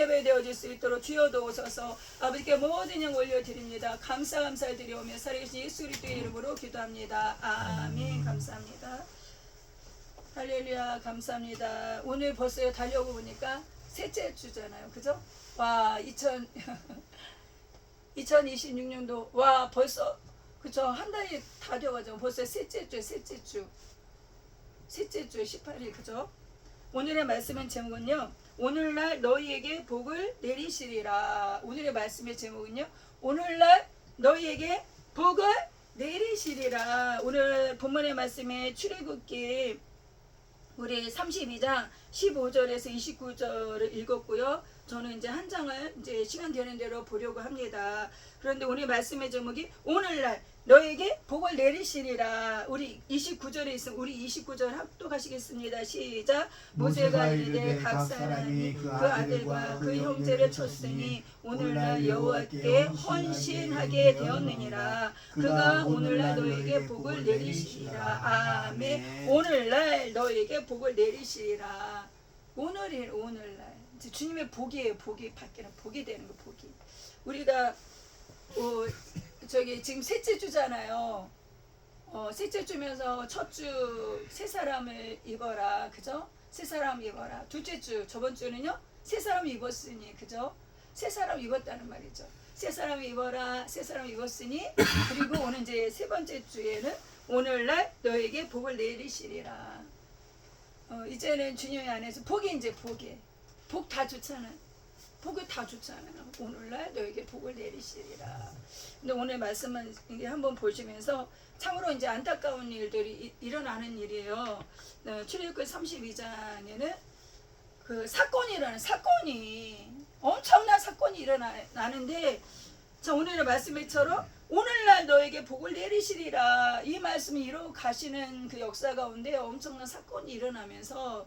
예배 되어질 수 있도록 주여 도우소서. 아버지께 모든 영 올려드립니다. 감사를 드리오며 살아계신 예수 그리스도의 이름으로 기도합니다. 아멘. 감사합니다. 할렐루야. 감사합니다. 오늘 벌써 달려오고 보니까 셋째 주잖아요. 그죠? 와 2026년도 와 벌써 그죠? 한 달이 다 되어가지고 벌써 셋째 주 18일 그죠? 오늘의 말씀의 제목은요. 오늘날 너희에게 복을 내리시리라. 오늘의 말씀의 제목은요. 오늘날 너희에게 복을 내리시리라. 오늘 본문의 말씀에 출애굽기 우리 32장 15절에서 29절을 읽었고요. 저는 이제 한 장을 이제 시간 되는 대로 보려고 합니다. 그런데 오늘 말씀의 제목이 오늘날 너에게 복을 내리시리라. 우리 29절에 있으면 우리 29절 합독하시겠습니다. 시작. 모세가 이르되 각 사람이 그 아들과 그 형제를 쳤으니 오늘날 여호와께 헌신하게 되었느니라. 그가 오늘날 너에게 복을 내리시리라. 아멘. 오늘날 너에게 복을 내리시리라. 오늘날 주님의 복이에요. 복이 밖에는 복이 되는 거. 복이 우리가 지금 셋째 주잖아요. 셋째 주면서 첫 주 세 사람을 입어라. 그죠? 세 사람 입어라. 둘째 주 저번 주는요. 세 사람 입었으니 그죠? 세 사람 입었다는 말이죠. 세 사람 입어라. 세 사람 입었으니 그리고 오늘 이제 세 번째 주에는 오늘날 너에게 복을 내리시리라. 이제는 주님의 안에서 복이 이제 복이 복 다 좋잖아요. 복을 다 좋잖아요. 오늘날 너에게 복을 내리시리라. 근데 오늘 말씀은 이게 한번 보시면서 참으로 이제 안타까운 일들이 일어나는 일이에요. 출애굽기 32장에는 그 사건이 엄청난 사건이 일어나는데 자 오늘의 말씀처럼 오늘날 너에게 복을 내리시리라. 이 말씀이 이루어 가시는 그 역사 가운데 엄청난 사건이 일어나면서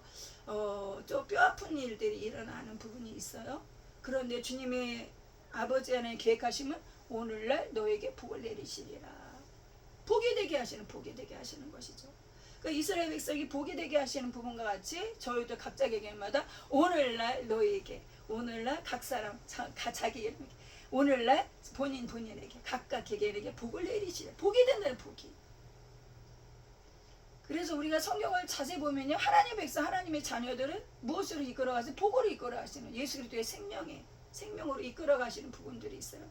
좀 뼈아픈 일들이 일어나는 부분이 있어요. 그런데 주님의 아버지 안에 계획하시면 오늘날 너에게 복을 내리시리라. 복이 되게 하시는 것이죠. 그러니까 이스라엘 백성이 복이 되게 하시는 부분과 같이 저희도 각자 개개인마다 오늘날 너에게 오늘날 각 사람 자기 이름에게 오늘날 본인에게 각각 개개인에게 복을 내리시라. 복이 된다는 복이. 그래서 우리가 성경을 자세히 보면요. 하나님의 백성, 하나님의 자녀들은 무엇으로 이끌어가시는? 복으로 이끌어가시는 예수 그리스도의 생명으로 이끌어가시는 부분들이 있어요.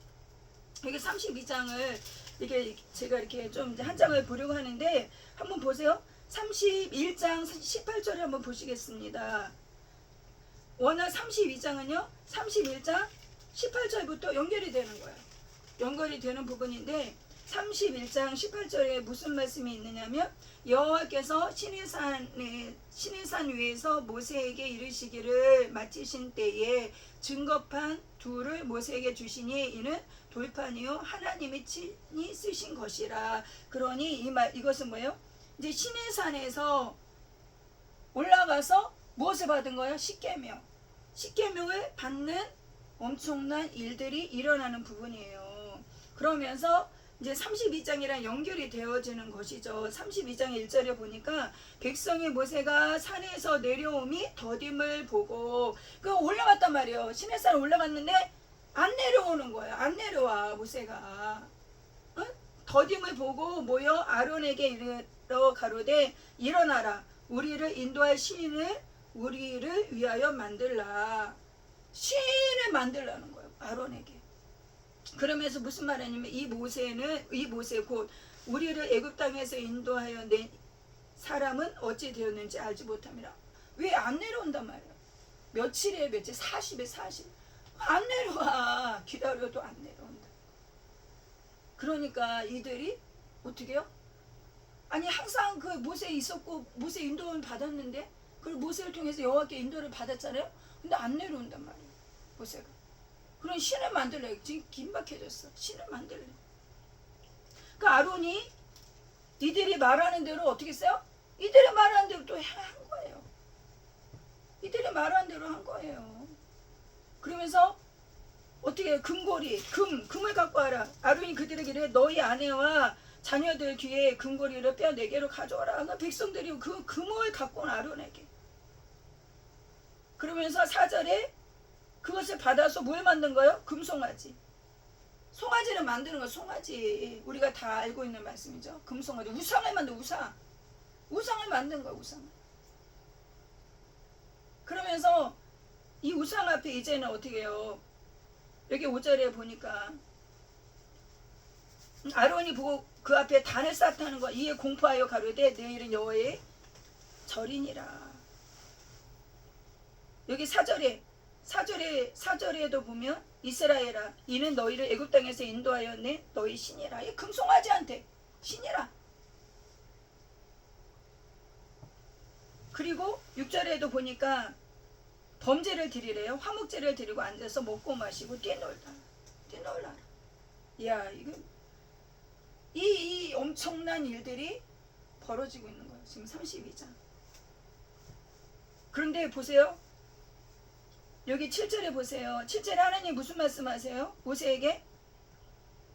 여기 32장을 이게 제가 이렇게 좀 한 장을 보려고 하는데 한번 보세요. 31장 18절을 한번 보시겠습니다. 워낙 32장은요. 31장 18절부터 연결이 되는 거예요. 연결이 되는 부분인데 31장 18절에 무슨 말씀이 있느냐면 여호와께서 시내산 위에서 모세에게 이르시기를 마치신 때에 증거판 둘을 모세에게 주시니 이는 돌판이요 하나님이 친히 쓰신 것이라. 그러니 이것은 뭐예요? 이제 시내산에서 올라가서 무엇을 받은 거예요? 십계명을 받는 엄청난 일들이 일어나는 부분이에요. 그러면서 이제 32장이랑 연결이 되어지는 것이죠. 32장 1절에 보니까 백성이 모세가 산에서 내려옴이 더딤을 보고 그 올라갔단 말이에요. 시내산 올라갔는데 안 내려오는 거예요. 안 내려와 모세가. 더딤을 보고 모여 아론에게 이르러 가로되 일어나라. 우리를 인도할 신을 우리를 위하여 만들라. 신을 만들라는 거예요. 아론에게. 그러면서 무슨 말하냐면 이 모세 곧 우리를 애굽 땅에서 인도하여 낸 사람은 어찌 되었는지 알지 못함이라. 왜 안 내려온단 말이야. 며칠 40에 40. 안 내려와. 기다려도 안 내려온다. 그러니까 이들이 어떻게 해요? 아니 항상 그 모세 있었고 모세 인도를 받았는데 그리고 모세를 통해서 여호와께 인도를 받았잖아요. 근데 안 내려온단 말이에요. 모세가. 그런 신을 만들래. 지금 긴박해졌어. 신을 만들래. 그 아론이 이들이 말하는 대로 어떻게 했어요? 이들이 말하는 대로 또 한 거예요. 이들이 말하는 대로 한 거예요. 그러면서 어떻게 금고리, 금을 갖고 와라. 아론이 그들에게 이래 너희 아내와 자녀들 뒤에 금고리를 뼈 4개로 가져와라. 그러니까 백성들이 그 금을 갖고 온 아론에게. 그러면서 4절에 그것을 받아서 뭘 만든 거예요? 금송아지. 송아지를 만드는 거 송아지. 우리가 다 알고 있는 말씀이죠. 금송아지. 우상을 만든 우상. 우상을 만든 거야 우상. 그러면서 이 우상 앞에 이제는 어떻게 해요? 여기 5절에 보니까 아론이 보고 그 앞에 단을 쌓다는 거 이에 공포하여 가로되 내일은 여호와의 절이니라. 여기 4절에도 보면 이스라엘아 이는 너희를 애굽 땅에서 인도하여 내 너희 신이라. 이 금송아지한테 신이라. 그리고 6절에도 보니까 범죄를 드리래요. 화목제를 드리고 앉아서 먹고 마시고 뛰놀라. 이야 이거 이 엄청난 일들이 벌어지고 있는 거예요. 지금 32장. 그런데 보세요. 여기 7절에 보세요. 7절에 하나님 무슨 말씀하세요? 모세에게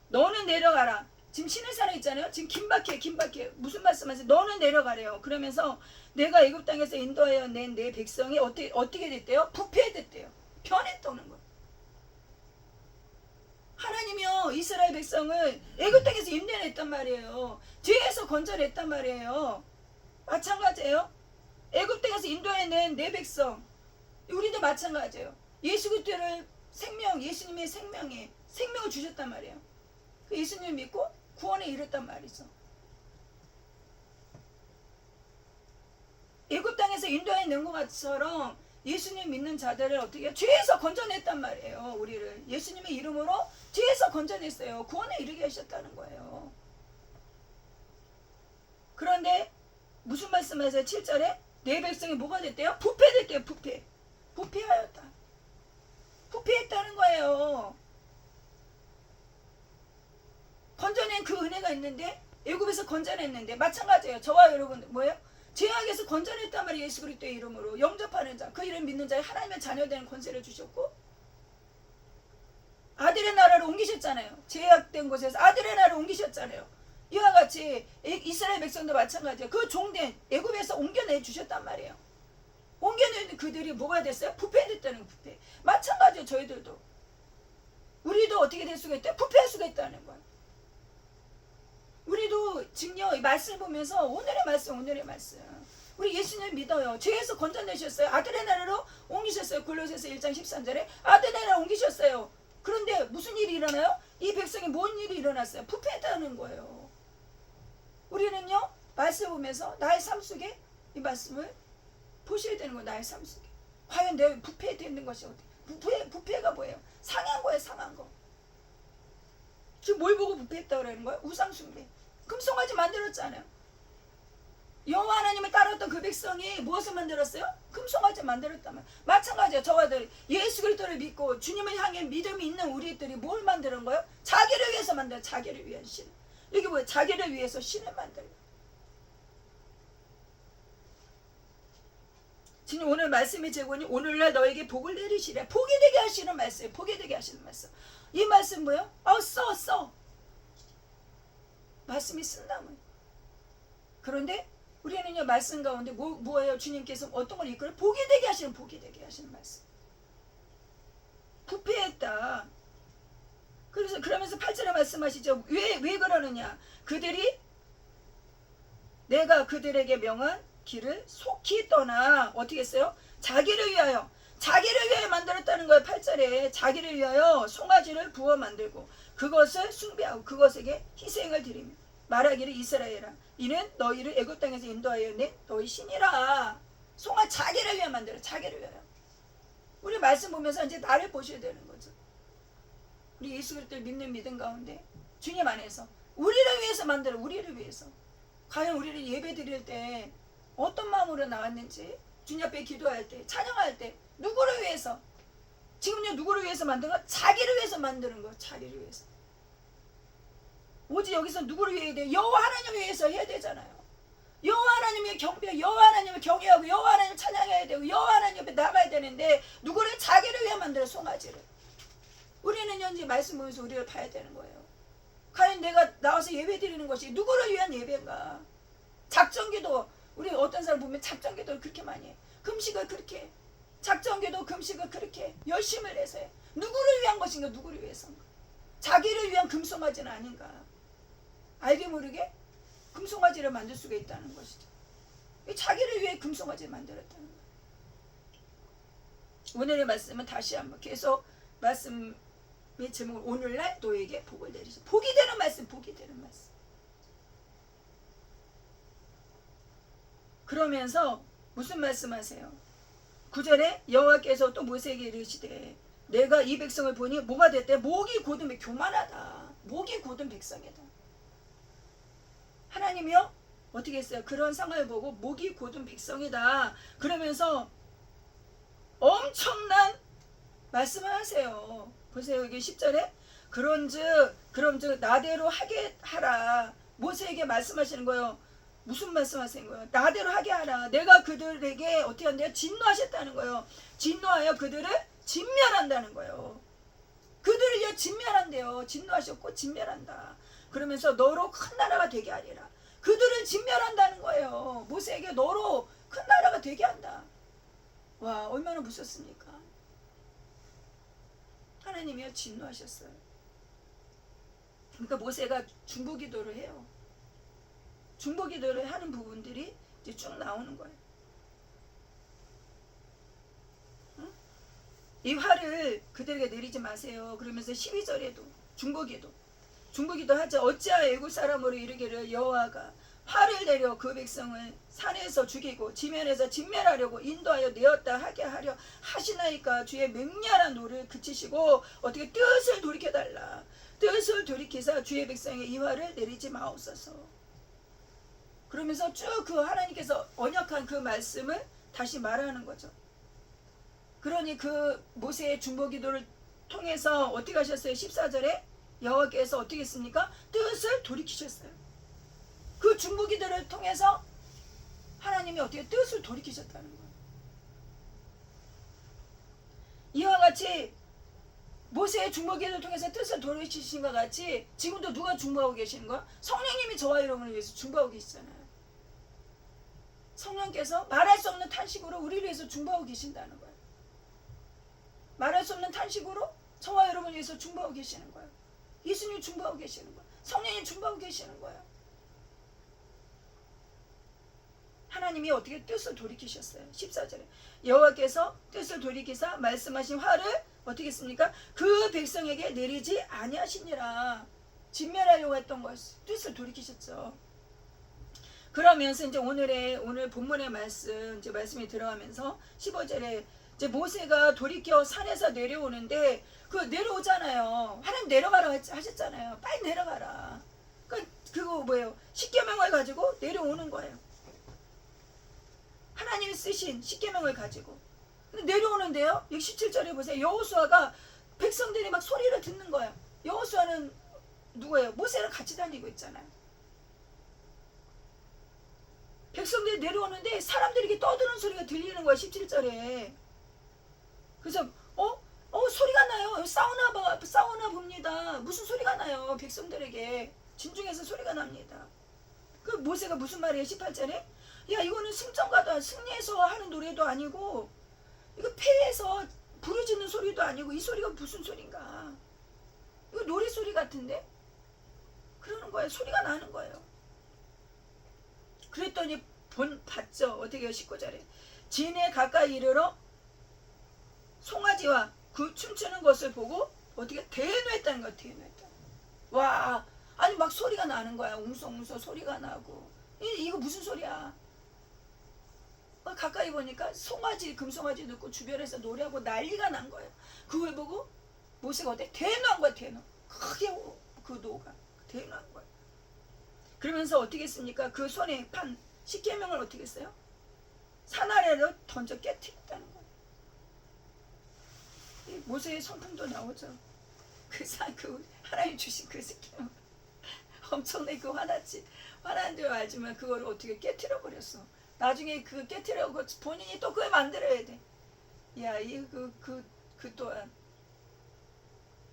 너는 내려가라. 지금 신의 산에 있잖아요. 지금 긴박해. 무슨 말씀하세요? 너는 내려가래요. 그러면서 내가 애굽 땅에서 인도하여 낸 내 백성이 어떻게 됐대요? 부패됐대요. 변했다는 거예요. 하나님이요 이스라엘 백성을 애굽 땅에서 인도해냈단 말이에요. 죄에서 건져냈단 말이에요. 마찬가지예요. 애굽 땅에서 인도해낸 내 백성 우리도 마찬가지예요. 예수 그리스도를 예수님의 생명을 주셨단 말이에요. 그 예수님을 믿고 구원에 이뤘단 말이죠. 애굽 땅에서 인도해낸 것처럼 예수님 믿는 자들을 어떻게 죄에서 건져냈단 말이에요. 우리를 예수님의 이름으로 죄에서 건져냈어요. 구원에 이르게 하셨다는 거예요. 그런데 무슨 말씀하세요? 7절에 내 백성이 뭐가 됐대요? 부패됐대요. 부패하였다. 부패했다는 거예요. 건져낸 그 은혜가 있는데 애굽에서 건져냈는데 마찬가지예요. 저와 여러분 뭐예요? 죄악에서 건져냈단 말이에요. 예수 그리스도의 이름으로 영접하는 자, 그 이름 믿는 자에 하나님의 자녀되는 권세를 주셨고 아들의 나라로 옮기셨잖아요. 죄악된 곳에서 아들의 나라로 옮기셨잖아요. 이와 같이 이스라엘 백성도 마찬가지예요. 그 종된 애굽에서 옮겨내 주셨단 말이에요. 옮겨내는 그들이 뭐가 됐어요? 부패됐다는 거예요. 부패. 마찬가지예요. 저희들도. 우리도 어떻게 될 수가 있대요? 부패할 수가 있다는 거예요. 우리도 지금요 이 말씀 보면서 오늘의 말씀 우리 예수님 믿어요. 죄에서 건져내셨어요. 아들의 나라로 옮기셨어요. 골로새서 1장 13절에 아들의 나라로 옮기셨어요. 그런데 무슨 일이 일어나요? 이 백성이 뭔 일이 일어났어요? 부패했다는 거예요. 우리는요 말씀 보면서 나의 삶 속에 이 말씀을 보셔야 되는 거예요. 나의 삶 속에 과연 내가 부패되는 것이 어떻게 부패가 뭐예요? 상한 거예요. 상한 거. 지금 뭘 보고 부패했다고 그러는 거예요? 우상숭배. 금송아지 만들었잖아요. 여호와 하나님을 따랐던 그 백성이 무엇을 만들었어요? 금송아지 만들었단 말이에요. 마찬가지예요. 저와들 예수 그리스도를 믿고 주님을 향해 믿음이 있는 우리들이 뭘 만드는 거예요? 자기를 위해서 만들어요. 자기를 위한 신. 이게 뭐예요? 자기를 위해서 신을 만들어요. 지금 오늘 말씀의 제목이 오늘날 너에게 복을 내리시라. 복이 되게 하시는 말씀. 복이 되게 하시는 말씀. 이 말씀 뭐예요? 써. 말씀이 쓴다면. 그런데 우리는요 말씀 가운데 뭐예요? 주님께서 어떤 걸 이끌어? 복이 되게 하시는 말씀. 부패했다. 그러면서 8절에 말씀하시죠. 왜 그러느냐? 그들이 내가 그들에게 명한 길을 속히 떠나 어떻게 했어요? 자기를 위하여 만들었다는 거예요. 8절에 자기를 위하여 송아지를 부어 만들고 그것을 숭배하고 그것에게 희생을 드리며 말하기를 이스라엘아 이는 너희를 애굽 땅에서 인도하여 내 너희 신이라. 자기를 위해 만들어. 자기를 위하여. 우리 말씀 보면서 이제 나를 보셔야 되는 거죠. 우리 예수 그리스도를 믿는 믿음 가운데 주님 안에서 우리를 위해서 만들어. 우리를 위해서. 과연 우리를 예배 드릴 때 어떤 마음으로 나왔는지 주님 앞에 기도할 때 찬양할 때 누구를 위해서 지금요 누구를 위해서 만든 거? 자기를 위해서 만드는 거. 자기를 위해서. 오직 여기서 누구를 위해야 돼요? 여호와 하나님을 위해서 해야 되잖아요. 여호와 하나님의 경배, 여호와 하나님을 경외하고 여호와 하나님을 찬양해야 되고 여호와 하나님 옆에 나가야 되는데 누구를? 자기를 위해 만들어. 송아지를. 우리는 현재 말씀 보면서 우리를 봐야 되는 거예요. 과연 내가 나와서 예배 드리는 것이 누구를 위한 예배인가? 작정기도 우리 어떤 사람 보면 작정기도를 그렇게 많이 해. 금식을 그렇게 해. 작정기도 금식을 그렇게 열심을 내서 해. 누구를 위한 것인가? 누구를 위해서인가? 자기를 위한 금송아지는 아닌가? 알게 모르게 금송아지를 만들 수가 있다는 것이죠. 자기를 위해 금송아지를 만들었다는 거예요. 오늘의 말씀은 다시 한번 계속 말씀의 제목을 오늘날 너에게 복을 내리시. 복이 되는 말씀, 복이 되는 말씀. 그러면서 무슨 말씀하세요? 9절에 여호와께서 또 모세에게 이르시되 내가 이 백성을 보니 뭐가 됐대? 목이 곧은 교만하다. 목이 곧은 백성이다. 하나님이요? 어떻게 했어요? 그런 상황을 보고 목이 곧은 백성이다. 그러면서 엄청난 말씀을 하세요. 보세요. 여기 10절에 그런즉 나대로 하게 하라. 모세에게 말씀하시는 거예요. 무슨 말씀하시는 거예요? 나대로 하게 하라. 내가 그들에게 어떻게 한대요? 진노하셨다는 거예요. 진노하여 그들을 진멸한다는 거예요. 그들을 진멸한대요. 진노하셨고 진멸한다. 그러면서 너로 큰 나라가 되게 하리라. 그들을 진멸한다는 거예요. 모세에게 너로 큰 나라가 되게 한다. 와, 얼마나 무섭습니까? 하나님이요 진노하셨어요. 그러니까 모세가 중보기도를 해요. 중보기도를 하는 부분들이 이제 쭉 나오는 거예요. 응? 이 화를 그들에게 내리지 마세요. 그러면서 12절에도 중보기도 하자. 어찌하여 애굽 사람으로 이르기를 여호와가 화를 내려 그 백성을 산에서 죽이고 지면에서 진멸하려고 인도하여 내었다 하게 하려 하시나이까. 주의 맹렬한 노를 그치시고 어떻게 뜻을 돌이켜달라. 뜻을 돌이키사 주의 백성의 이 화를 내리지 마옵소서. 그러면서 쭉 그 하나님께서 언약한 그 말씀을 다시 말하는 거죠. 그러니 그 모세의 중보기도를 통해서 어떻게 하셨어요? 14절에 여호와께서 어떻게 했습니까? 뜻을 돌이키셨어요. 그 중보기도를 통해서 하나님이 어떻게 뜻을 돌이키셨다는 거예요. 이와 같이 모세의 중보기도를 통해서 뜻을 돌이키신 것 같이 지금도 누가 중보하고 계시는 거야? 성령님이 저와 여러분을 위해서 중보하고 계시잖아요. 성령께서 말할 수 없는 탄식으로 우리를 위해서 중보하고 계신다는 거예요. 말할 수 없는 탄식으로 저와 여러분을 위해서 중보하고 계시는 거예요. 예수님 중보하고 계시는 거예요. 성령님 중보하고 계시는 거예요. 하나님이 어떻게 뜻을 돌이키셨어요? 14절에 여호와께서 뜻을 돌이키사 말씀하신 화를 어떻게 했습니까? 그 백성에게 내리지 아니하시니라. 진멸하려고 했던 것을 뜻을 돌이키셨죠. 그러면서 이제 오늘 본문의 말씀이 들어가면서 15절에 이제 모세가 돌이켜 산에서 내려오는데 그 내려오잖아요. 하나님 내려가라 하셨잖아요. 빨리 내려가라. 그거 뭐예요? 십계명을 가지고 내려오는 거예요. 하나님이 쓰신 십계명을 가지고. 근데 내려오는데요. 17절에 보세요. 여호수아가 백성들이 막 소리를 듣는 거예요. 여호수아는 누구예요? 모세랑 같이 다니고 있잖아요. 백성들이 내려오는데 사람들에게 떠드는 소리가 들리는 거야. 17절에. 그래서 소리가 나요. 싸우나 봅니다. 무슨 소리가 나요. 백성들에게 진중해서 소리가 납니다. 그 모세가 무슨 말이에요? 18절에 야 이거는 승전가도 승리해서 하는 노래도 아니고 이거 패해서 부르짖는 소리도 아니고 이 소리가 무슨 소린가. 이거 노래 소리 같은데. 그러는 거예요. 소리가 나는 거예요. 그랬더니 봤죠. 어떻게 해요? 19절에 진에 가까이 이르러 송아지와 그 춤추는 것을 보고 어떻게 대노했다는 거야. 대노했다. 와 아니 막 소리가 나는 거야. 웅성웅성 소리가 나고 이거 무슨 소리야. 가까이 보니까 금송아지 듣고 주변에서 노래하고 난리가 난 거예요. 그걸 보고 모세가 어때? 대노한 거야. 대노. 크게 그 노가 대노한 거야. 그러면서 어떻게 했습니까? 그 손에 판 십계명을 어떻게 했어요? 산 아래로 던져 깨뜨렸다는 거예요. 모세의 성품도 나오죠. 그 하나님 주신 그 십계명 엄청나게 그 화난 줄 알지만 그걸 어떻게 깨뜨려 버렸어. 나중에 그 깨뜨려고 본인이 또 그걸 만들어야 돼. 야, 그 또한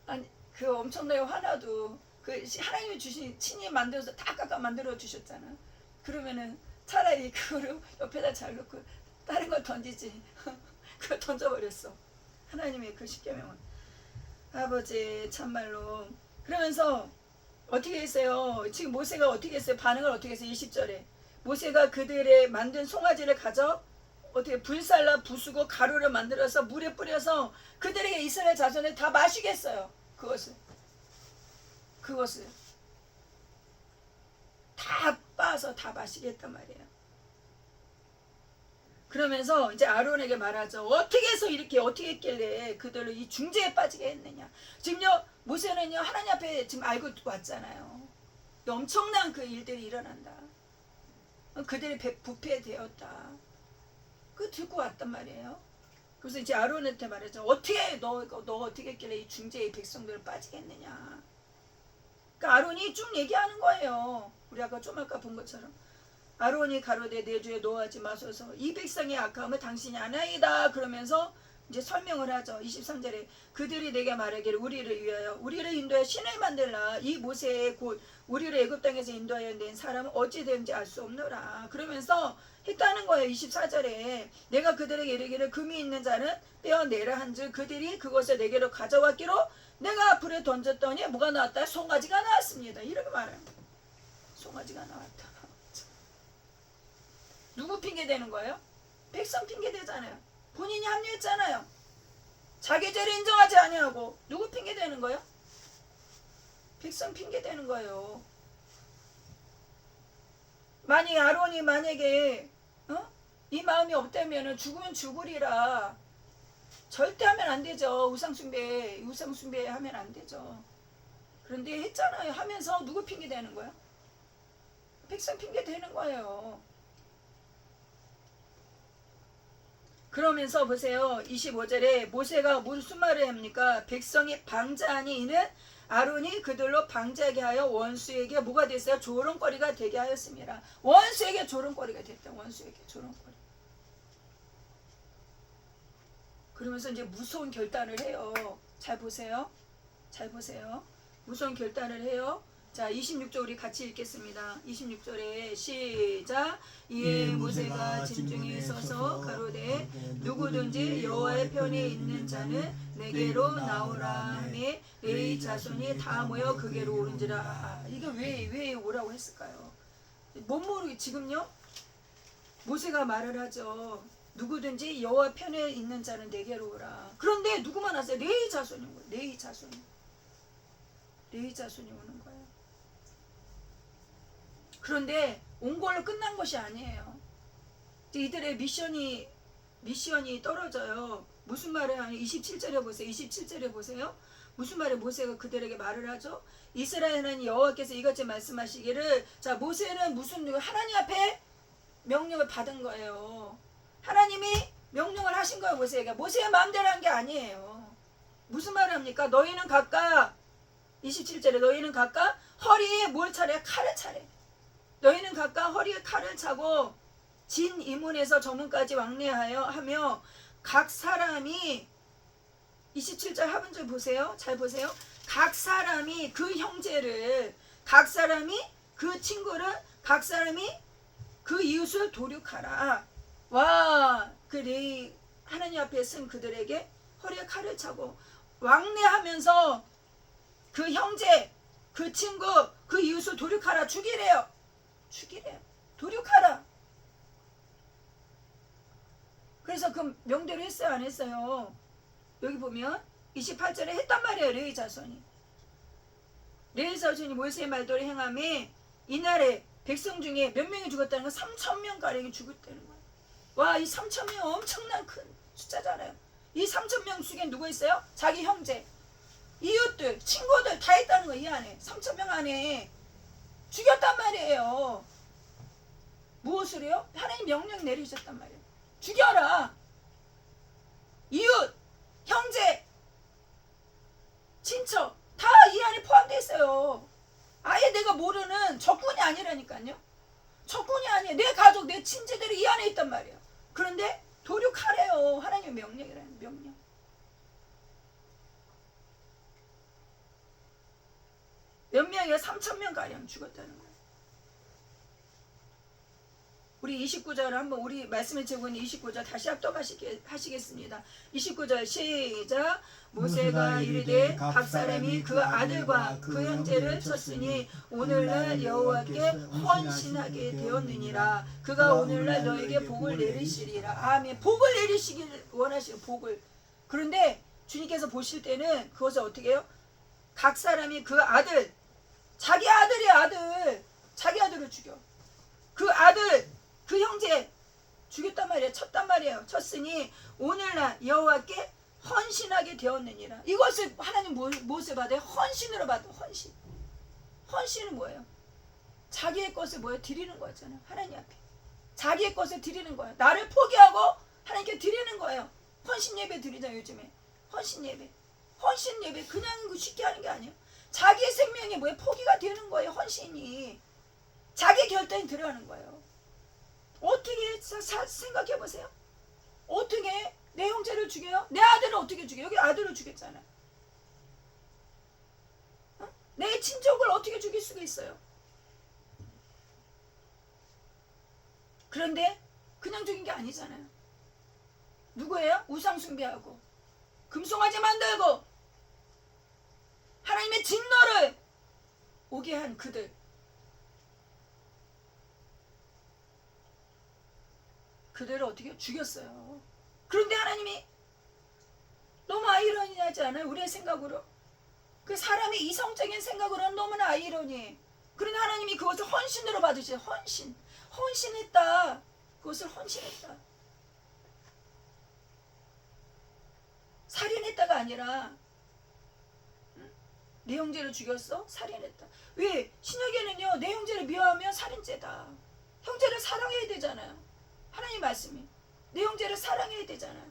아니 그 엄청나게 화나도 그 하나님이 주신 친히 만들어서 다 깎아 만들어 주셨잖아. 그러면은 차라리 그거를 옆에다 잘 놓고 다른 걸 던지지. 그거 던져버렸어. 하나님의 그 십계명을. 아버지 참말로. 그러면서 어떻게 했어요? 지금 모세가 어떻게 했어요? 반응을 어떻게 했어요? 20절에 모세가 그들의 만든 송아지를 가져 어떻게 불살라 부수고 가루를 만들어서 물에 뿌려서 그들에게 이스라엘 자손을 다 마시겠어요. 그것을 다 빻아서 다 마시겠단 말이에요. 그러면서 이제 아론에게 말하죠. 어떻게 해서 이렇게 어떻게 했길래 그들을 이 중재에 빠지게 했느냐. 지금요 모세는요 하나님 앞에 지금 알고 왔잖아요. 엄청난 그 일들이 일어난다. 그들이 부패되었다. 그 듣고 왔단 말이에요. 그래서 이제 아론한테 말하죠. 어떻게 너 어떻게 했길래 이 중재의 백성들을 빠지겠느냐. 그러니까 아론이 쭉 얘기하는 거예요. 우리 아까 좀 아까 본 것처럼. 아론이 가로되 내 주에 노하지 마소서 이 백성의 악함을 당신이 아나이다. 그러면서 이제 설명을 하죠. 23절에 그들이 내게 말하기를 우리를 위하여 우리를 인도하여 신을 만들라. 이 모세의 곧 우리를 애굽 땅에서 인도하여 낸 사람은 어찌 되는지 알 수 없노라. 그러면서 했다는 거예요. 24절에 내가 그들에게 이르기를 금이 있는 자는 떼어내라 한즉 그들이 그것을 내게로 가져왔기로 내가 불에 던졌더니 뭐가 나왔다? 송아지가 나왔습니다. 이렇게 말합니다. 송아지가 나왔다. 누구 핑계 대는 거예요? 백성 핑계 대잖아요. 본인이 합류했잖아요. 자기 죄를 인정하지 아니하고 누구 핑계 대는 거예요? 백성 핑계 대는 거예요. 아론이 만약에 이 마음이 없다면 죽으면 죽으리라. 절대 하면 안 되죠. 우상숭배 하면 안 되죠. 그런데 했잖아요. 하면서 누구 핑계 대는 거예요? 백성 핑계 대는 거예요. 그러면서 보세요. 25절에 모세가 무슨 말을 합니까? 백성이 방자하니 이는 아론이 그들로 방자하게 하여 원수에게 뭐가 됐어요? 조롱거리가 되게 하였습니다. 원수에게 조롱거리가 됐다. 원수에게 조롱거리. 그러면서 이제 무서운 결단을 해요. 잘 보세요. 무서운 결단을 해요. 자 26절 우리 같이 읽겠습니다. 26절에 시작. 이에 모세가 진중에 서서 가로되 누구든지 여호와의 편에 있는 자는 내게로 나오라 하매 레위 자손이 다 모여 그게로 오른지라. 이게 왜 오라고 했을까요? 못 모르게 지금요 모세가 말을 하죠. 누구든지 여호와 편에 있는 자는 내게로 오라. 그런데 누구만 왔어요? 레위 자손이 온 거예요. 레위 자손이 오는 거예요. 그런데 온 걸로 끝난 것이 아니에요. 이들의 미션이 떨어져요. 무슨 말을 하냐? 27절에 보세요. 무슨 말을 모세가 그들에게 말을 하죠? 이스라엘은 여호와께서 이같이 말씀하시기를. 자 모세는 하나님 앞에 명령을 받은 거예요. 하나님이 명령을 하신 거예요. 모세의 마음대로 한 게 아니에요. 무슨 말을 합니까? 너희는 각각 27절에 너희는 각각 허리에 뭘 차래? 칼을 차래. 너희는 각각 허리에 칼을 차고 진 이문에서 저문까지 왕래하여 하며 각 사람이 27절 하반절 보세요. 잘 보세요. 각 사람이 그 형제를, 각 사람이 그 친구를, 각 사람이 그 이웃을 도륙하라. 와, 그 레위 하나님 앞에 쓴 그들에게 허리에 칼을 차고 왕래하면서 그 형제, 그 친구, 그 이웃을 도륙하라. 죽이래요. 도륙하라. 그래서 그 명대로 했어요? 안 했어요? 여기 보면 28절에 했단 말이에요. 레위 자손이 모세의 말대로 행함에 이날에 백성 중에 몇 명이 죽었다는 건 3,000명 가량이 죽었다는 거예요. 와, 이 3,000명 엄청난 큰 숫자잖아요. 이 3,000명 중에 누구 있어요? 자기 형제, 이웃들, 친구들 다 있다는 거예요. 이 안에 3,000명 안에 죽였단 말이에요. 무엇으로요? 하나님 명령 내리셨단 말이에요. 죽여라. 이웃, 형제, 친척 다 이 안에 포함되어 있어요. 아예 내가 모르는 적군이 아니라니까요. 적군이 아니에요. 내 가족, 내 친지들이 이 안에 있단 말이에요. 그런데 도륙하래요. 하나님의 명령이라는 명령. 몇 명이요? 3,000명 가량 죽었다는 거예요. 우리 29절을 한번 우리 말씀에 적은 29절 다시 합독하시겠습니다. 29절 시작. 모세가 이르되 각 사람이 그 아들과 그 형제를 쳤으니 오늘날 여호와께 헌신하게 되었느니라. 그가 오늘날 너에게 복을 내리시리라. 아멘. 복을 내리시길 원하시는 복을. 그런데 주님께서 보실 때는 그것을 어떻게 해요? 각 사람이 그 아들, 자기 아들이 아들, 자기 아들을 죽여. 그 아들, 그 형제 죽였단 말이에요. 쳤단 말이에요. 쳤으니 오늘날 여호와께 헌신하게 되었느니라. 이것을 하나님 무엇을 받아요? 헌신으로 받아. 헌신. 헌신은 뭐예요? 자기의 것을 뭐예요? 드리는 거잖아요. 하나님 앞에. 자기의 것을 드리는 거예요. 나를 포기하고 하나님께 드리는 거예요. 헌신 예배 드리자 요즘에. 헌신 예배. 헌신 예배 그냥 쉽게 하는 게 아니에요. 자기의 생명이 뭐예요? 포기가 되는 거예요. 헌신이. 자기 결단이 들어가는 거예요. 어떻게 생각해 보세요. 어떻게 내 형제를 죽여요? 내 아들을 어떻게 죽여요? 여기 아들을 죽였잖아. 어? 내 친족을 어떻게 죽일 수가 있어요? 그런데 그냥 죽인 게 아니잖아요. 누구예요? 우상 숭배하고 금송아지 만들고 하나님의 진노를 오게 한 그들. 그들을 어떻게 죽였어요. 그런데 하나님이 너무 아이러니하지 않아요? 우리의 생각으로. 그 사람의 이성적인 생각으로는 너무나 아이러니. 그런데 하나님이 그것을 헌신으로 받으셔요. 헌신. 헌신했다. 그것을 헌신했다. 살인했다가 아니라 내 형제를 죽였어? 살인했다. 왜? 신약에는요. 내 형제를 미워하면 살인죄다. 형제를 사랑해야 되잖아요. 하나님 말씀이. 내 형제를 사랑해야 되잖아요.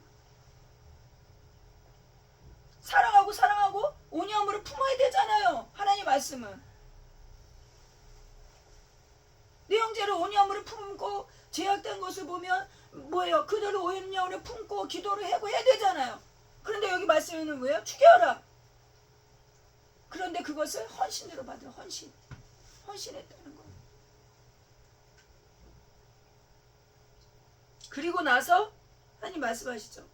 사랑하고 온유함으로 품어야 되잖아요. 하나님 말씀은. 내 형제를 온유함으로 품고 죄악된 것을 보면 뭐예요? 그들을 온유함으로 품고 기도를 하고 해야 되잖아요. 그런데 여기 말씀에는 뭐예요? 죽여라. 그런데 그것을 헌신으로 받아. 헌신했다는 거예요. 그리고 나서 하나님 말씀하시죠.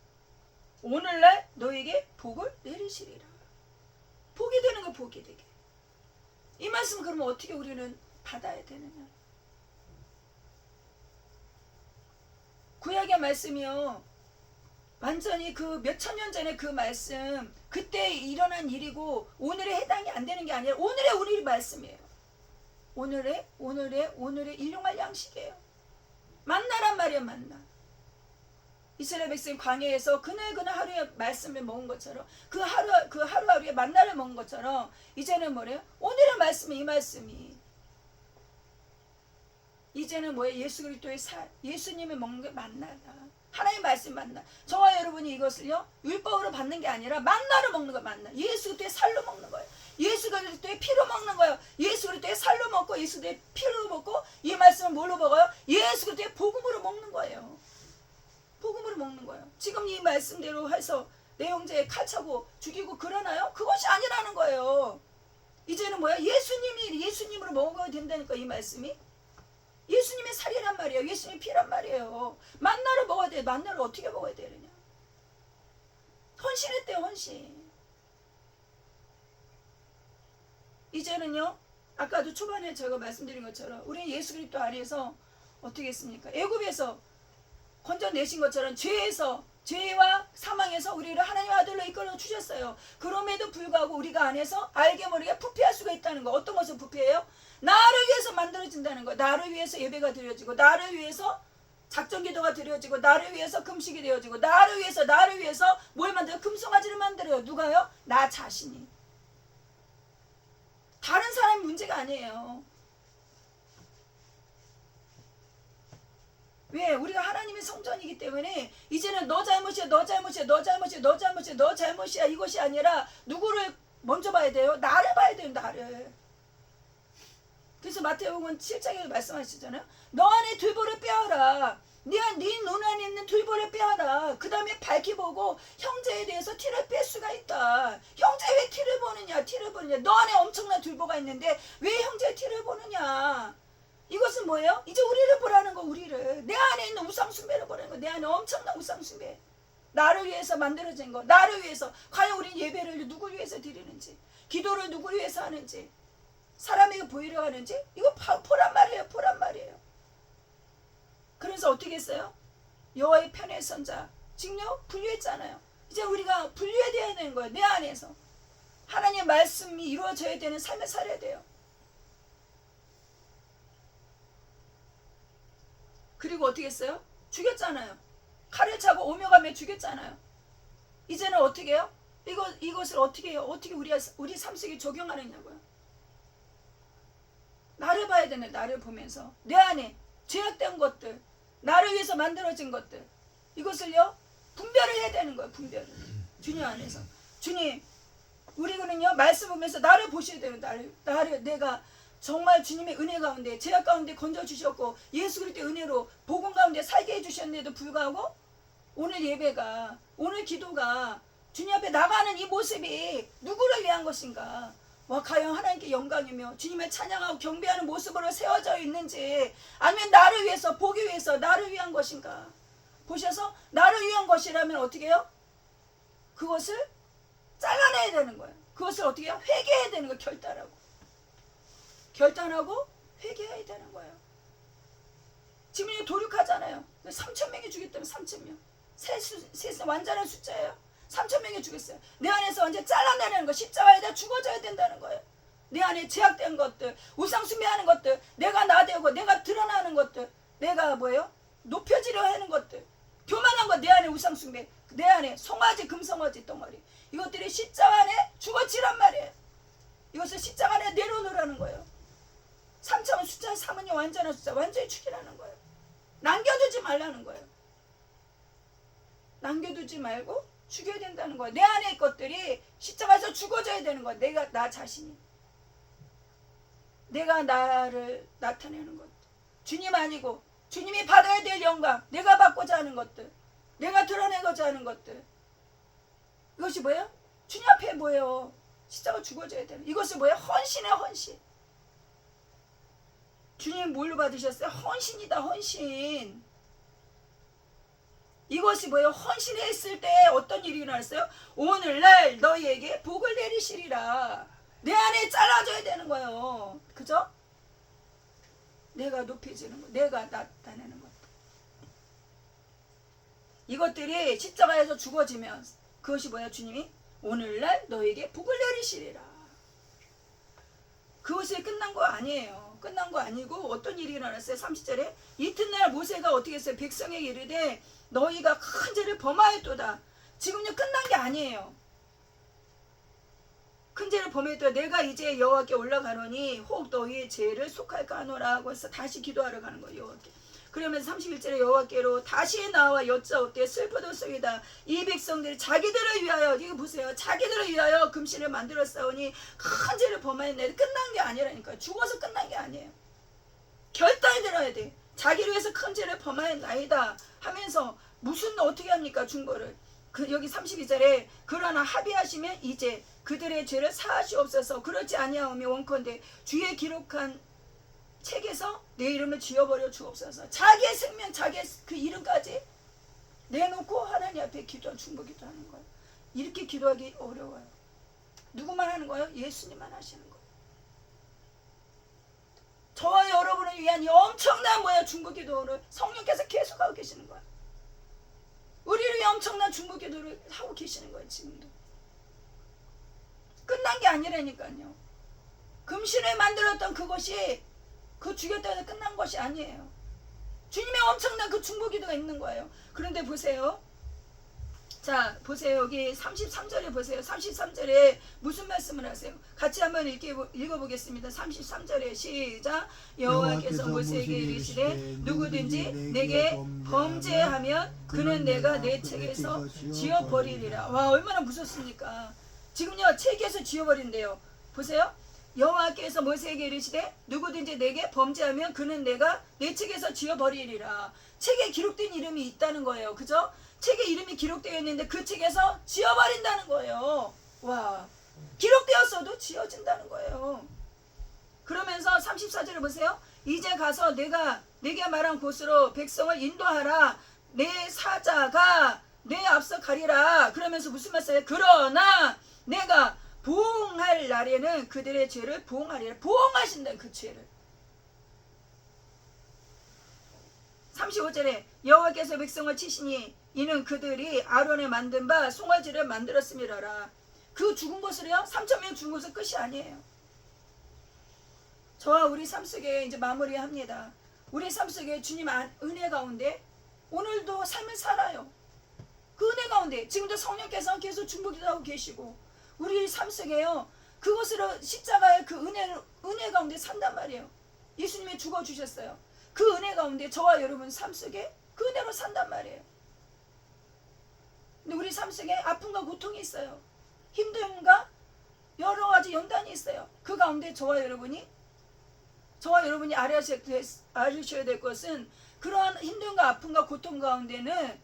오늘날 너에게 복을 내리시리라. 복이 되는 거 복이 되게. 이 말씀 그러면 어떻게 우리는 받아야 되느냐. 구약의 말씀이요. 완전히 그 몇천 년 전에 그 말씀 그때 일어난 일이고 오늘에 해당이 안 되는 게 아니라 오늘의 우리 말씀이에요. 오늘의 일용할 양식이에요. 만나란 말이에요. 만나. 이스라엘 백성 광야에서 그날 하루에 말씀을 먹은 것처럼 그 하루하루에 만나를 먹은 것처럼 이제는 뭐래요? 오늘의 말씀이 이 말씀이 이제는 뭐예요? 예수 그리스도의 예수님이 먹는 게 만나다. 하나님의 말씀 만나. 저와 여러분이 이것을요 율법으로 받는 게 아니라 만나로 먹는 거 만나. 예수 그리스도의 살로 먹는 거예요. 예수 그리스도의 피로 먹는 거예요. 예수 그리스도의 살로 먹고 예수 그리스도의 피로 먹고 이 말씀을 뭘로 먹어요? 예수 그리스도의 복음으로 먹는 거예요. 복음으로 먹는 거예요. 지금 이 말씀대로 해서 내 형제 칼 차고 죽이고 그러나요? 그것이 아니라는 거예요. 이제는 뭐야? 예수님으로 먹어야 된다니까 이 말씀이. 예수님의 살이란 말이에요. 예수님의 피란 말이에요. 만나를 먹어야 돼. 만나를 어떻게 먹어야 되느냐. 헌신했대요. 헌신. 이제는요. 아까도 초반에 제가 말씀드린 것처럼 우리는 예수 그리스도 안에서 어떻게 했습니까? 애굽에서 건져내신 것처럼 죄와 사망에서 우리를 하나님의 아들로 이끌어 주셨어요. 그럼에도 불구하고 우리가 안에서 알게 모르게 부패할 수가 있다는 거. 어떤 것을 부패해요? 나를 위해서 만들어진다는 거. 나를 위해서 예배가 드려지고 나를 위해서 작전기도가 드려지고 나를 위해서 금식이 되어지고 나를 위해서 뭘 만들어요? 금송아지를 만들어요. 누가요? 나 자신이. 다른 사람의 문제가 아니에요. 왜? 우리가 하나님의 성전이기 때문에 이제는 너 잘못이야 이것이 아니라 누구를 먼저 봐야 돼요? 나를 봐야 돼요. 나를. 그래서 마태복음 7장에 말씀하시잖아요. 너 안에 들보를 빼어라. 네 눈 안에 있는 들보를 빼어라. 그 다음에 밝히 보고 형제에 대해서 티를 뺄 수가 있다. 형제 왜 티를 보느냐. 너 안에 엄청난 들보가 있는데 왜 형제의 티를 보느냐. 이것은 뭐예요? 이제 우리를 보라는 거. 우리를. 내 안에 있는 우상숭배를 보라는 거. 내 안에 엄청난 우상숭배. 나를 위해서 만들어진 거. 나를 위해서. 과연 우리 예배를 누굴 위해서 드리는지, 기도를 누굴 위해서 하는지, 사람에게 보이려 하는지, 이거 보란 말이에요. 보란 말이에요. 그래서 어떻게 했어요? 여호와의 편의 선자 직녀 분류했잖아요. 이제 우리가 분류해야 되는 거예요. 내 안에서 하나님의 말씀이 이루어져야 되는 삶을 살아야 돼요. 그리고 어떻게 했어요? 죽였잖아요. 칼을 차고 오며 가며 죽였잖아요. 이제는 어떻게 해요? 이것을 어떻게 해요? 어떻게 우리 삶 속에 적용하느냐고요. 나를 봐야 되네. 나를 보면서 내 안에 죄악된 것들, 나를 위해서 만들어진 것들, 이것을요 분별을 해야 되는 거예요. 분별을. 주님 안에서. 주님, 우리는요 말씀 보면서 나를 보셔야 되는, 나를 내가 정말 주님의 은혜 가운데, 죄악 가운데 건져주셨고 예수 그리스도의 은혜로 복음 가운데 살게 해주셨는데도 불구하고 오늘 예배가, 오늘 기도가 주님 앞에 나가는 이 모습이 누구를 위한 것인가? 와, 과연 하나님께 영광이며 주님을 찬양하고 경배하는 모습으로 세워져 있는지, 아니면 나를 위해서, 보기 위해서, 나를 위한 것인가? 보셔서 나를 위한 것이라면 어떻게 해요? 그것을 잘라내야 되는 거예요. 그것을 어떻게 해요? 회개해야 되는 거예요. 결단하고 회개해야 되는 거예요. 지금 이제 도륙하잖아요. 3,000명이 죽였다면 3,000명. 세 완전한 숫자예요. 3,000명이 죽였어요. 내 안에서 완전 잘라내는 거, 십자가에다 죽어져야 된다는 거예요. 내 안에 제약된 것들, 우상숭배하는 것들, 내가 나대고 내가 드러나는 것들, 내가 뭐예요? 높여지려 하는 것들, 교만한 것, 내 안에 우상숭배, 내 안에 송아지, 금송아지 덩어리, 이것들이 십자가 안에 죽어지란 말이에요. 이것을 십자가 안에 내려놓으라는 거예요. 3,000은 숫자 3은요 완전한 숫자, 완전히 죽이라는 거예요. 남겨두지 말라는 거예요. 남겨두지 말고 죽여야 된다는 거예요. 내 안에 것들이 십자가에서 죽어져야 되는 거예요. 내가, 나 자신이, 내가 나를 나타내는 것들, 주님 아니고 주님이 받아야 될 영광, 내가 받고자 하는 것들, 내가 드러내고자 하는 것들, 이것이 뭐예요? 주님 앞에 뭐예요? 십자가 죽어져야 되는, 이것이 뭐예요? 헌신이에요. 헌신. 주님 뭘로 받으셨어요? 헌신이다. 헌신. 이것이 뭐예요? 헌신했을 때 어떤 일이 일어났어요? 오늘날 너희에게 복을 내리시리라. 내 안에 잘라져야 되는 거예요. 그죠? 내가 높여지는 거, 내가 나타내는 것. 이것들이 십자가에서 죽어지면 그것이 뭐야? 주님이 오늘날 너희에게 복을 내리시리라. 그것이 끝난 거 아니에요. 끝난 거 아니고 어떤 일이 일어났어요? 30절에 이튿날 모세가 어떻게 했어요? 백성에게 이르되 너희가 큰 죄를 범하였도다. 지금요 끝난 게 아니에요. 큰 죄를 범했더라. 내가 이제 여호와께 올라가노니 혹 너희의 죄를 속할까 하노라 하고 해서 다시 기도하러 가는 거예요. 여호와께. 그러면서 31절에 여호와께로 다시 나와 여짜오되 슬퍼도소이다. 이 백성들이 자기들을 위하여, 이거 보세요. 자기들을 위하여 금신을 만들었사오니 큰 죄를 범하였네. 끝난 게 아니라니까요. 죽어서 끝난 게 아니에요. 결단이 들어야 돼. 자기를 위해서 큰 죄를 범하였나이다 하면서 무슨 어떻게 합니까? 중보를. 여기 32절에 그러나 합의하시면 이제 그들의 죄를 사하시옵소서. 그렇지 아니하오며 원컨대 주의 기록한 책에서 내 이름을 지워버려 주옵소서. 자기의 생명, 자기의 그 이름까지 내놓고 하나님 앞에 중보 기도하는 거예요. 이렇게 기도하기 어려워요. 누구만 하는 거예요? 예수님만 하시는 거예요. 저와 여러분을 위한 이 엄청난 중보 기도를 성령께서 계속하고 계시는 거예요. 우리를 위해 엄청난 중보 기도를 하고 계시는 거예요. 지금도. 끝난 게 아니라니까요. 금신을 만들었던 그것이 그 죽였다 해서 끝난 것이 아니에요. 주님의 엄청난 그 중보 기도가 있는 거예요. 그런데 보세요. 자, 보세요. 여기 33절에 보세요. 33절에 무슨 말씀을 하세요? 같이 한번 읽어보겠습니다. 33절에 시작. 여호와께서 모세에게 이르시되 누구든지 내게 범죄하면 그는 내가 내 책에서 지워버리리라. 와, 얼마나 무섭습니까? 지금요 책에서 지워버린대요. 보세요. 여호와께서 모세에게 이르시되 누구든지 내게 범죄하면 그는 내가 내 책에서 지워버리리라. 책에 기록된 이름이 있다는 거예요. 그죠? 책에 이름이 기록되어 있는데 그 책에서 지워버린다는 거예요. 와, 기록되었어도 지워진다는 거예요. 그러면서 34절을 보세요. 이제 가서 내가 내게 말한 곳으로 백성을 인도하라. 내 사자가 내 앞서 가리라. 그러면서 무슨 말씀이에요? 그러나 내가 보응할 날에는 그들의 죄를 보응하리라. 보응하신다, 그 죄를. 35절에 여호와께서 백성을 치시니 이는 그들이 아론에 만든 바 송아지를 만들었음이라라. 그 죽은 것을요, 3,000명 죽은 것은 끝이 아니에요. 저와 우리 삶 속에 이제 마무리합니다. 우리 삶 속에 주님 은혜 가운데 오늘도 삶을 살아요. 그 은혜 가운데 지금도 성령께서 계속 중보기도 하고 계시고 우리 삶 속에요, 그것으로 십자가의 그 은혜 가운데 산단 말이에요. 예수님이 죽어주셨어요. 그 은혜 가운데 저와 여러분 삶 속에 그 은혜로 산단 말이에요. 근데 우리 삶 속에 아픔과 고통이 있어요. 힘듦과 여러 가지 연단이 있어요. 그 가운데 저와 여러분이 알으셔야 될 것은 그러한 힘듦과 아픔과 고통 가운데는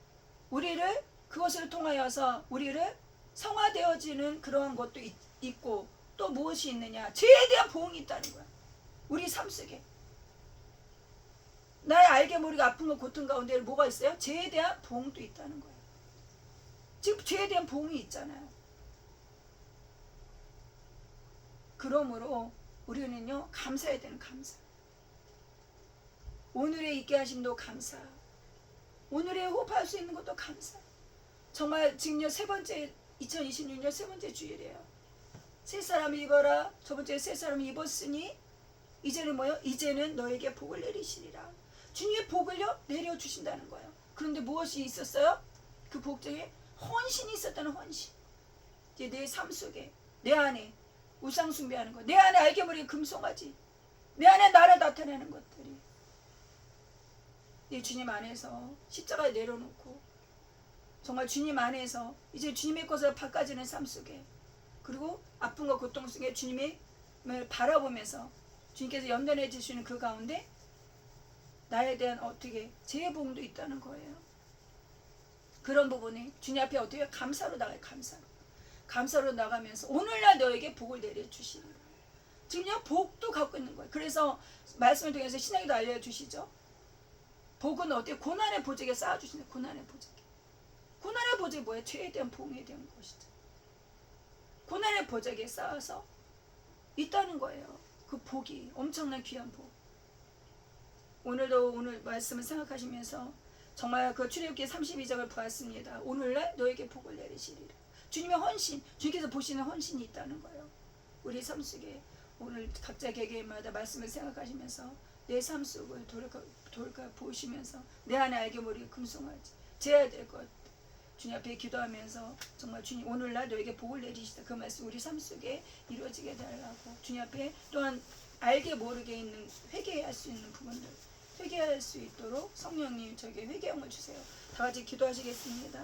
우리를 그것을 통하여서 우리를 성화되어지는 그러한 것도 있고 또 무엇이 있느냐? 죄에 대한 보응이 있다는 거야. 우리 삶 속에. 나의 알게 모르게 아픔과 고통 가운데 뭐가 있어요? 죄에 대한 보응도 있다는 거예요. 지금 죄에 대한 보응이 있잖아요. 그러므로 우리는요, 감사해야 되는 감사. 오늘의 있게 하심도 감사. 오늘의 호흡할 수 있는 것도 감사. 정말 지금요, 2026년 세 번째 주일이에요. 세 사람이 입어라. 저번주에 세 사람이 입었으니 이제는 뭐요? 이제는 너에게 복을 내리시리라. 주님의 복을요, 내려주신다는 거예요. 그런데 무엇이 있었어요? 그 복 중에 헌신이 있었다는 헌신. 이제 내 삶 속에, 내 안에 우상 숭배하는 것, 내 안에 알게 모르게 금송아지, 내 안에 나를 나타내는 것들이 이 주님 안에서 십자가에 내려놓고 정말 주님 안에서 이제 주님의 것을 바꿔지는 삶 속에, 그리고 아픔과 고통 속에 주님을 바라보면서 주님께서 연단해 주시는 그 가운데 나에 대한 어떻게 제 복도 있다는 거예요. 그런 부분이 주님 앞에 어떻게 감사로 나가요. 감사로 나가면서 오늘날 너에게 복을 내려주시리라. 지금요, 복도 갖고 있는 거예요. 그래서 말씀을 통해서 신약에도 알려주시죠. 복은 어때요? 고난의 보직에 쌓아주시는 고난의 보직에. 고난의 보직이 뭐예요? 죄에 대한 보응에 대한 것이죠. 고난의 보직에 쌓아서 있다는 거예요. 그 복이 엄청난 귀한 복. 오늘도 오늘 말씀을 생각하시면서 정말 그 출애굽기 32장을 보았습니다. 오늘날 너에게 복을 내리시리라. 주님의 헌신, 주님께서 보시는 헌신이 있다는 거예요. 우리 삶 속에 오늘 각자 개개인마다 말씀을 생각하시면서 내 삶 속을 돌아가 보시면서 내 안에 알게 모르게 금송아지, 제해야 될 것 주님 앞에 기도하면서 정말 주님 오늘날 너에게 복을 내리시다. 그 말씀 우리 삶 속에 이루어지게 달라고 주님 앞에 또한 알게 모르게 있는 회개할 수 있는 부분들 회개할 수 있도록 성령님 저에게 회개형을 주세요. 다 같이 기도하시겠습니다.